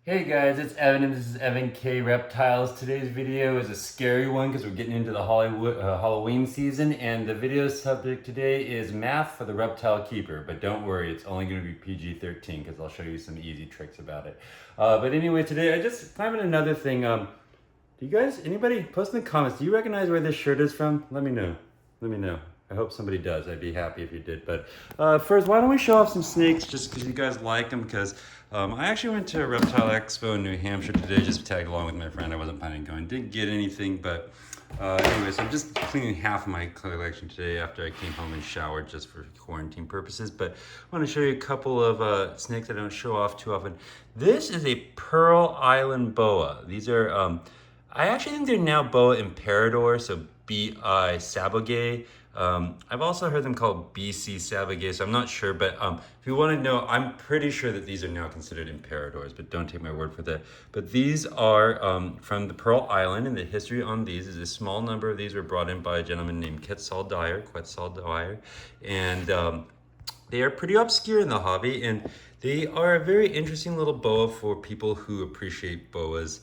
Hey guys, it's Evan and this is Evan K Reptiles. Today's video is a scary one because we're getting into the Halloween season, and the video subject today is math for the reptile keeper. But don't worry, it's only going to be PG-13 because I'll show you some easy tricks about it. But anyway, today I just found another thing. Do you guys, anybody, post in the comments, do you recognize where this shirt is from? Let me know. Let me know. I hope somebody does. I'd be happy if you did. But first, why don't we show off some snakes just because you guys like them? Because I actually went to a reptile expo in New Hampshire today, just tagged along with my friend. I wasn't planning on going. Didn't get anything, but anyway, so I'm just cleaning half of my collection today after I came home and showered just for quarantine purposes. But I want to show you a couple of snakes I don't show off too often. This is a Pearl Island Boa. These are, I actually think they're now Boa Imperador, so B.I. Sabogae. I've also heard them called BC Savage, so I'm not sure, but if you want to know, I'm pretty sure that these are now considered imperadors, but don't take my word for that. But these are from the Pearl Island, and the history on these is a small number of these were brought in by a gentleman named Quetzal Dyer, and they are pretty obscure in the hobby, and they are a very interesting little boa for people who appreciate boas.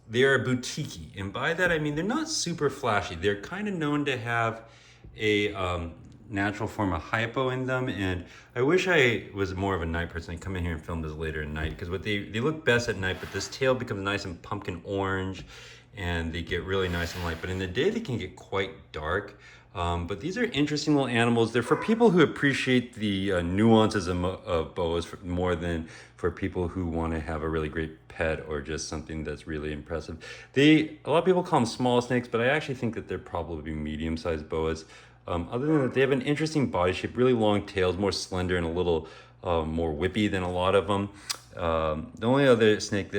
They are boutique, and by that I mean they're not super flashy. They're kind of known to have a natural form of hypo in them, and I wish I was more of a night person. I come in here and film this later at night because they look best at night, but this tail becomes nice and pumpkin orange, and they get really nice and light. But in the day they can get quite dark. But these are interesting little animals. They're for people who appreciate the nuances of boas more than for people who want to have a really great pet or just something that's really impressive. A lot of people call them small snakes, but I actually think that they're probably medium-sized boas. Other than that, they have an interesting body shape, really long tails, more slender and a little more whippy than a lot of them. The only other snake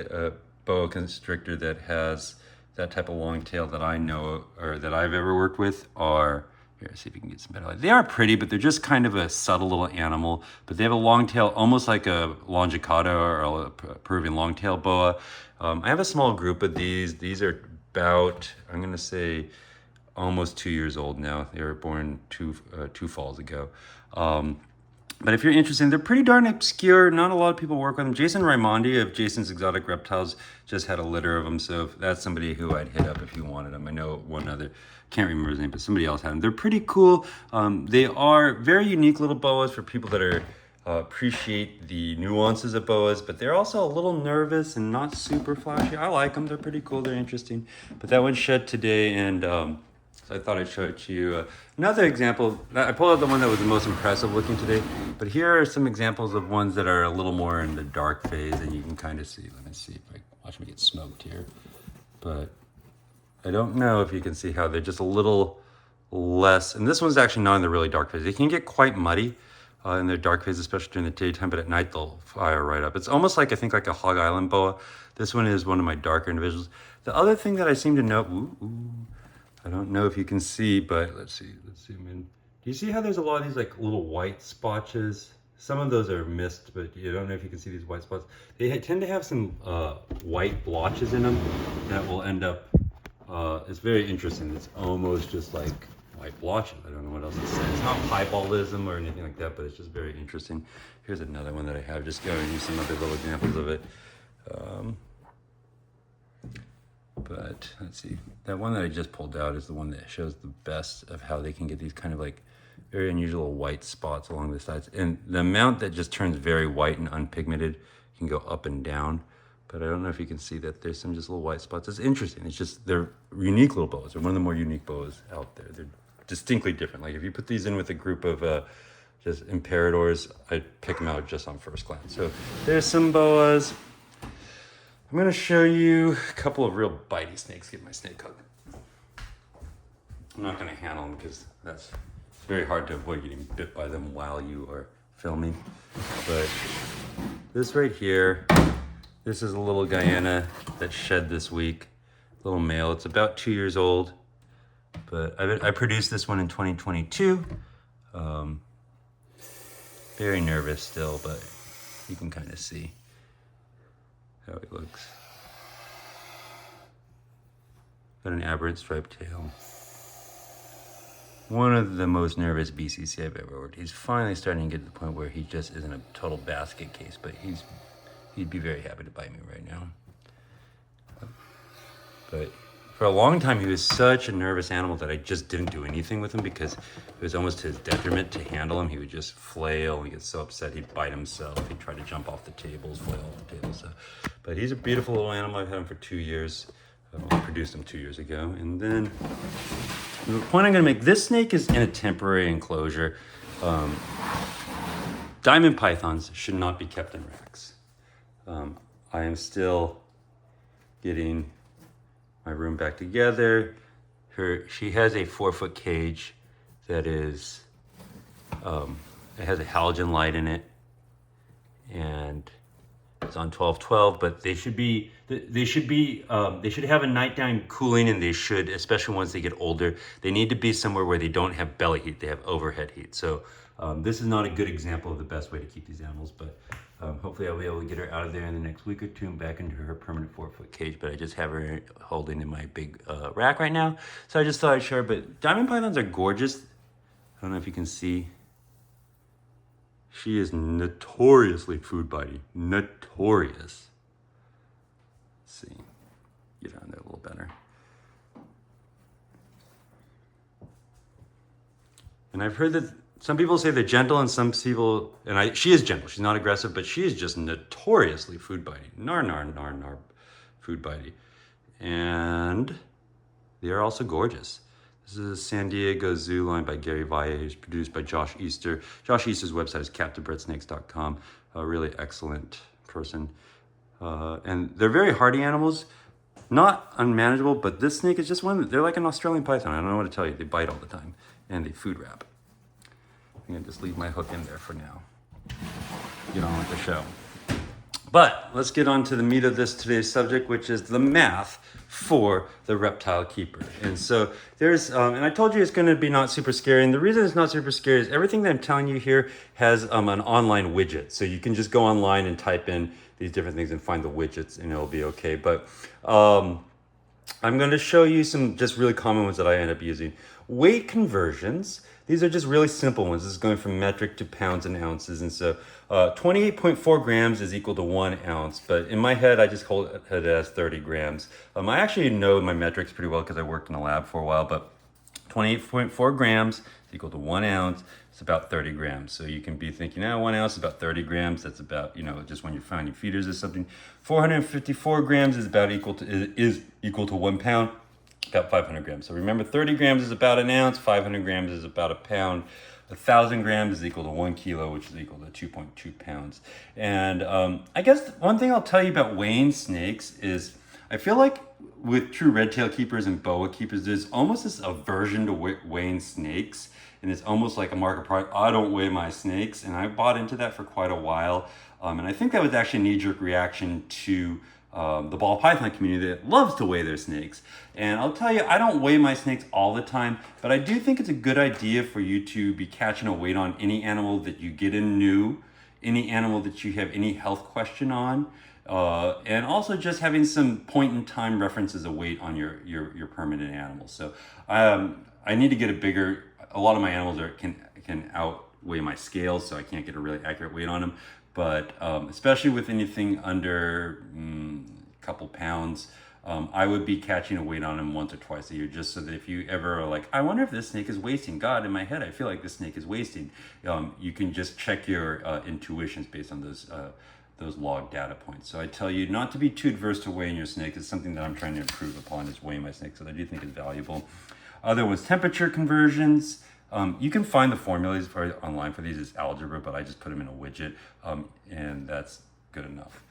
boa constrictor that has that type of long tail that I know or that I've ever worked with are, here, see if you can get some better light. They are pretty, but they're just kind of a subtle little animal, but they have a long tail, almost like a longicauda or a Peruvian longtail boa. I have a small group of these. These are about, I'm gonna say, almost 2 years old now. They were born two falls ago. But if you're interested, they're pretty darn obscure. Not a lot of people work with them. Jason Raimondi of Jason's Exotic Reptiles just had a litter of them. So that's somebody who I'd hit up if you wanted them. I know one other, can't remember his name, but somebody else had them. They're pretty cool. They are very unique little boas for people that are appreciate the nuances of boas, but they're also a little nervous and not super flashy. I like them. They're pretty cool. They're interesting. But that one shed today, and so I thought I'd show it to you. Another example, I pulled out the one that was the most impressive looking today, but here are some examples of ones that are a little more in the dark phase, and you can kind of see. Let me see if I watch me get smoked here. But I don't know if you can see how they're just a little less, and this one's actually not in the really dark phase. They can get quite muddy in their dark phase, especially during the daytime, but at night they'll fire right up. It's almost like, I think, like a Hog Island boa. This one is one of my darker individuals. The other thing that I seem to know, I don't know if you can see, but let's zoom in. Do you see how there's a lot of these like little white spotches? Some of those are missed, but you don't know if you can see these white spots. They tend to have some white blotches in them that will end up, it's very interesting. It's almost just like white blotches. I don't know what else to say. It's not pieballism or anything like that, but it's just very interesting. Here's another one that I have, just going to use some other little examples of it. But let's see, that one that I just pulled out is the one that shows the best of how they can get these kind of like very unusual white spots along the sides. And the amount that just turns very white and unpigmented can go up and down. But I don't know if you can see that there's some just little white spots. It's interesting. It's just, they're unique little boas. They're one of the more unique boas out there. They're distinctly different. Like if you put these in with a group of just imperadors, I'd pick them out just on first glance. So there's some boas. I'm gonna show you a couple of real bitey snakes. Get my snake hook. I'm not gonna handle them because it's very hard to avoid getting bit by them while you are filming. But this right here, this is a little Guyana that shed this week. Little male, it's about 2 years old. But I produced this one in 2022. Very nervous still, but you can kind of see how it looks. Got an aberrant striped tail. One of the most nervous BCC I've ever worked. He's finally starting to get to the point where he just isn't a total basket case, but he's He'd be very happy to bite me right now. But for a long time, he was such a nervous animal that I just didn't do anything with him because it was almost to his detriment to handle him. He would just flail. He'd get so upset, he'd bite himself. He'd try to jump off the tables, flail off the tables. But he's a beautiful little animal. I've had him for 2 years. I produced him 2 years ago. And then the point I'm going to make, this snake is in a temporary enclosure. Diamond pythons should not be kept in racks. I am still getting my room back together. She has a 4-foot cage that is, it has a halogen light in it, and it's on 12/12. But they should have a nighttime cooling, and they should, especially once they get older, they need to be somewhere where they don't have belly heat. They have overhead heat. So this is not a good example of the best way to keep these animals, but hopefully I'll be able to get her out of there in the next week or two and back into her permanent 4-foot cage. But I just have her holding in my big rack right now. So I just thought I'd share. But diamond pythons are gorgeous. I don't know if you can see. She is notoriously food bitey. Notorious. Let's see. Get her on there a little better. And I've heard that some people say they're gentle, and some people, she is gentle. She's not aggressive, but she is just notoriously food bitey. Nar, food bitey. And they are also gorgeous. This is San Diego Zoo line by Gary Valle. It's produced by Josh Easter. Josh Easter's website is captivebreadsnakes.com. A really excellent person. And they're very hardy animals. Not unmanageable, but this snake is just one. They're like an Australian python. I don't know what to tell you. They bite all the time, and they food wrap. I'm gonna just leave my hook in there for now. Get on with the show. But let's get on to the meat of today's subject, which is the math for the reptile keeper. And so there's, and I told you it's gonna be not super scary. And the reason it's not super scary is everything that I'm telling you here has an online widget. So you can just go online and type in these different things and find the widgets, and it'll be okay. But I'm going to show you some just really common ones that I end up using. Weight conversions. These are just really simple ones. This is going from metric to pounds and ounces. And so 28.4 grams is equal to 1 ounce. But in my head, I just hold it as 30 grams. I actually know my metrics pretty well because I worked in a lab for a while. But 28.4 grams is equal to 1 ounce. It's about 30 grams. So you can be thinking, 1 ounce is about 30 grams. That's about, just when you're finding feeders or something. 454 grams is equal to 1 pound. About 500 grams. So remember, 30 grams is about an ounce, 500 grams is about a pound, 1,000 grams is equal to 1 kilo, which is equal to 2.2 pounds. And I guess one thing I'll tell you about weighing snakes is I feel like with true red tail keepers and boa keepers, there's almost this aversion to weighing snakes. And it's almost like a market product. I don't weigh my snakes. And I bought into that for quite a while. And I think that was actually a knee-jerk reaction to the ball python community that loves to weigh their snakes. And I'll tell you, I don't weigh my snakes all the time, but I do think it's a good idea for you to be catching a weight on any animal that you get in new, any animal that you have any health question on, and also just having some point in time references of weight on your permanent animals. So I need to get a lot of my animals can outweigh my scales, so I can't get a really accurate weight on them. But especially with anything under a couple pounds, I would be catching a weight on them once or twice a year, just so that if you ever are like, I wonder if this snake is wasting. God, in my head, I feel like this snake is wasting. You can just check your intuitions based on those log data points. So I tell you not to be too adverse to weighing your snake. It's something that I'm trying to improve upon, is weighing my snakes, so I do think it's valuable. Other ones, temperature conversions. You can find the formulas online for these. It's algebra, but I just put them in a widget, and that's good enough.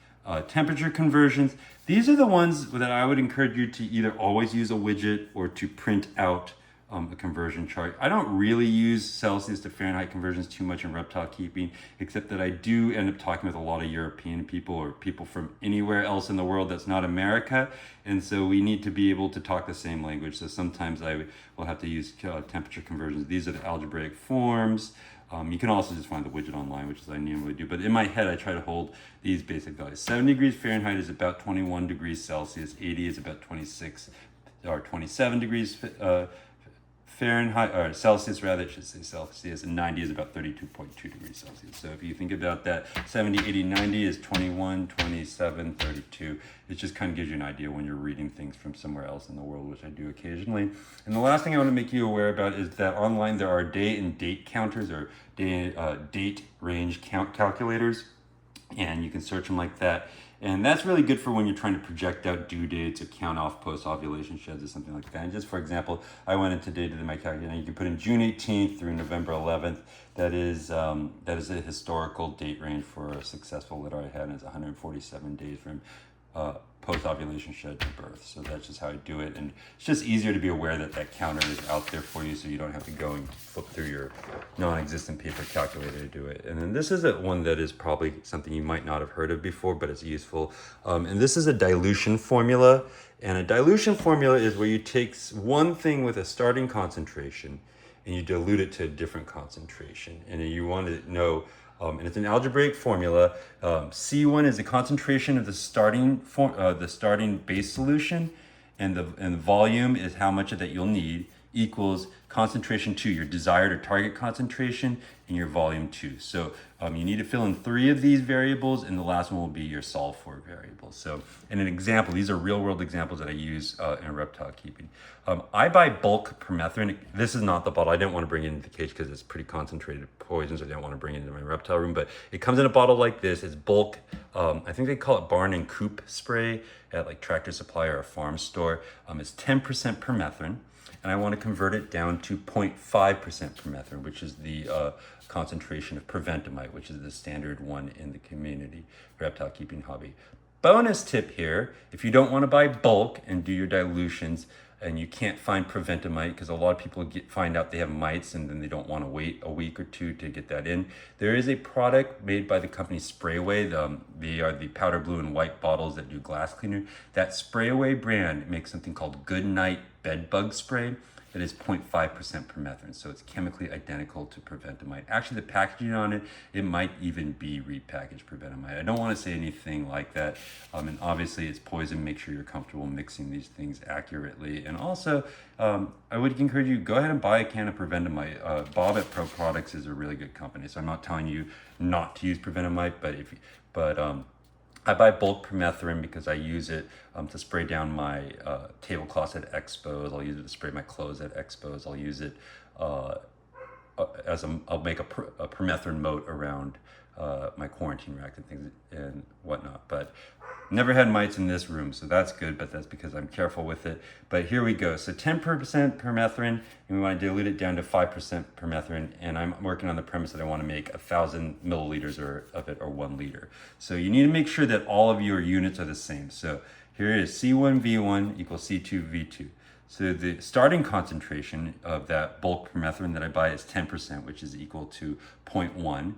Temperature conversions. These are the ones that I would encourage you to either always use a widget or to print out a conversion chart. I don't really use Celsius to Fahrenheit conversions too much in reptile keeping, except that I do end up talking with a lot of European people or people from anywhere else in the world that's not America. And so we need to be able to talk the same language. So sometimes I will have to use temperature conversions. These are the algebraic forms. You can also just find the widget online, which is I normally do. But in my head, I try to hold these basic values. 70 degrees Fahrenheit is about 21 degrees Celsius. 80 is about 26 or 27 degrees Fahrenheit, or Celsius rather, it should say Celsius, and 90 is about 32.2 degrees Celsius. So if you think about that, 70, 80, 90 is 21, 27, 32. It just kind of gives you an idea when you're reading things from somewhere else in the world, which I do occasionally. And the last thing I want to make you aware about is that online there are day and date counters, or date range count calculators, and you can search them like that. And that's really good for when you're trying to project out due dates or count off post-ovulation sheds or something like that. And just for example, I went in today to my calculator, and you can put in June 18th through November 11th. That is a historical date range for a successful litter I had, and it's 147 days from post-ovulation shed to birth. So that's just how I do it. And it's just easier to be aware that that counter is out there for you, so you don't have to go and flip through your non-existent paper calculator to do it. And then this is one that is probably something you might not have heard of before, but it's useful. And this is a dilution formula. And a dilution formula is where you take one thing with a starting concentration and you dilute it to a different concentration. And you want to know, and it's an algebraic formula. C1 is the concentration of the starting base solution, and the volume is how much of that you'll need, equals concentration 2, your desired or target concentration, and your volume 2. So you need to fill in 3 of these variables, and the last one will be your solve for variable. So in an example, these are real world examples that I use in reptile keeping. I buy bulk permethrin. This is not the bottle. I didn't want to bring it into the cage because it's pretty concentrated poisons. I didn't want to bring it into my reptile room, but it comes in a bottle like this. It's bulk. I think they call it barn and coop spray at like Tractor Supply or a farm store. It's 10% permethrin. And I want to convert it down to 0.5% permethrin, which is the concentration of preventamite, which is the standard one in the community reptile keeping hobby. Bonus tip here, if you don't want to buy bulk and do your dilutions, and you can't find preventamite, because a lot of people find out they have mites and then they don't want to wait a week or two to get that in. There is a product made by the company Sprayway. They are the powder blue and white bottles that do glass cleaner. That Sprayway brand makes something called Good Night Bed Bug Spray that is 0.5% permethrin. So it's chemically identical to preventamite. Actually, the packaging on it, it might even be repackaged preventamite. I don't want to say anything like that. And obviously it's poison. Make sure you're comfortable mixing these things accurately. And also, I would encourage you, go ahead and buy a can of preventamite. Bob at Pro Products is a really good company. So I'm not telling you not to use preventamite, but I buy bulk permethrin because I use it to spray down my tablecloths at expos. I'll use it to spray my clothes at expos. I'll use it I'll make a permethrin moat around my quarantine rack and things and whatnot. But never had mites in this room, so that's good, but that's because I'm careful with it. But here we go. So 10% permethrin, and we want to dilute it down to 5% permethrin, and I'm working on the premise that I want to make 1,000 milliliters of it, or 1 liter. So you need to make sure that all of your units are the same. So here is C1V1 equals C2V2. So the starting concentration of that bulk permethrin that I buy is 10%, which is equal to 0.1.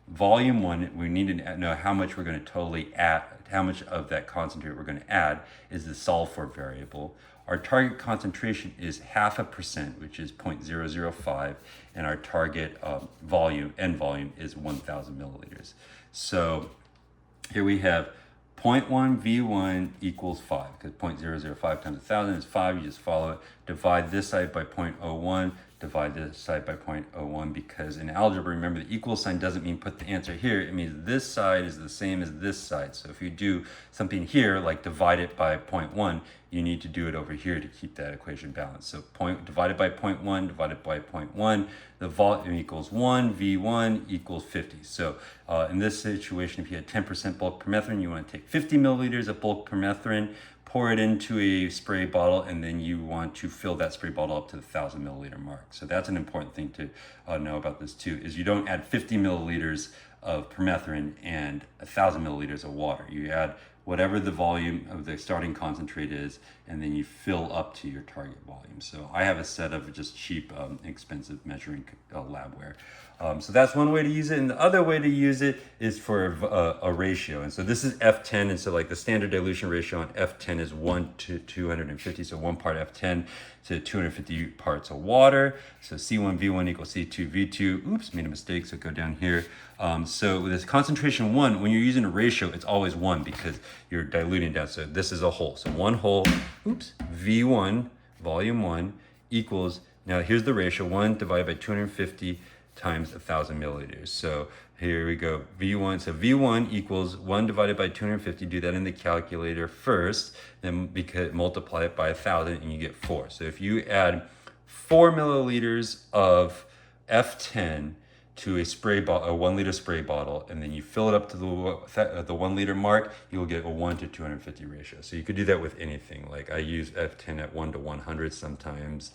Volume 1, we need to know how much we're going to totally add, how much of that concentrate we're going to add is the solve for variable. Our target concentration is 0.5%, which is 0.005, and our target end volume is 1,000 milliliters. So here we have 0.1 V1 equals 5, because 0.005 times 1,000 is 5. You just follow it. Divide this side by 0.01. Divide this side by 0.01, because in algebra, remember, the equal sign doesn't mean put the answer here. It means this side is the same as this side. So if you do something here, like divide it by 0.1, you need to do it over here to keep that equation balanced. So divided by 0.1 divided by 0.1, the volume equals 1, V1 equals 50. So in this situation, if you had 10% bulk permethrin, you want to take 50 milliliters of bulk permethrin, pour it into a spray bottle, and then you want to fill that spray bottle up to the 1,000 milliliter mark. So that's an important thing to know about this too, is you don't add 50 milliliters of permethrin and 1,000 milliliters of water. You add whatever the volume of the starting concentrate is, and then you fill up to your target volume. So I have a set of just cheap, expensive measuring labware. So that's one way to use it. And the other way to use it is for a ratio. And so this is F10. And so like the standard dilution ratio on F10 is 1 to 250. So 1 part F10 to 250 parts of water. So C1V1 equals C2V2. Oops, made a mistake. So go down here. So with this concentration 1, when you're using a ratio, it's always 1 because you're diluting down. So this is a whole. So 1 whole, oops, V1, volume 1 equals Now here's the ratio, 1 divided by 250 times 1,000 milliliters. So here we go, V1. So V1 equals 1 divided by 250. Do that in the calculator first, then multiply it by 1,000 and you get 4. So if you add 4 milliliters of F10 to a spray bottle, a 1 liter spray bottle, and then you fill it up to the 1 liter mark, you'll get a 1 to 250 ratio. So you could do that with anything. Like I use F10 at 1 to 100 sometimes,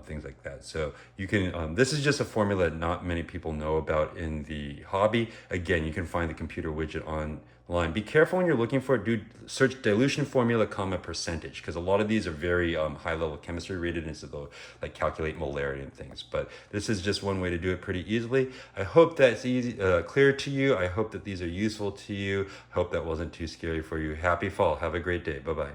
things like that. So you can, this is just a formula that not many people know about in the hobby. Again, you can find the computer widget online. Be careful when you're looking for it. Do search dilution formula, comma, percentage, because a lot of these are very high level chemistry rated, and so they'll like calculate molarity and things. But this is just one way to do it pretty easily. I hope that's easy, clear to you. I hope that these are useful to you. I hope that wasn't too scary for you. Happy fall. Have a great day. Bye-bye.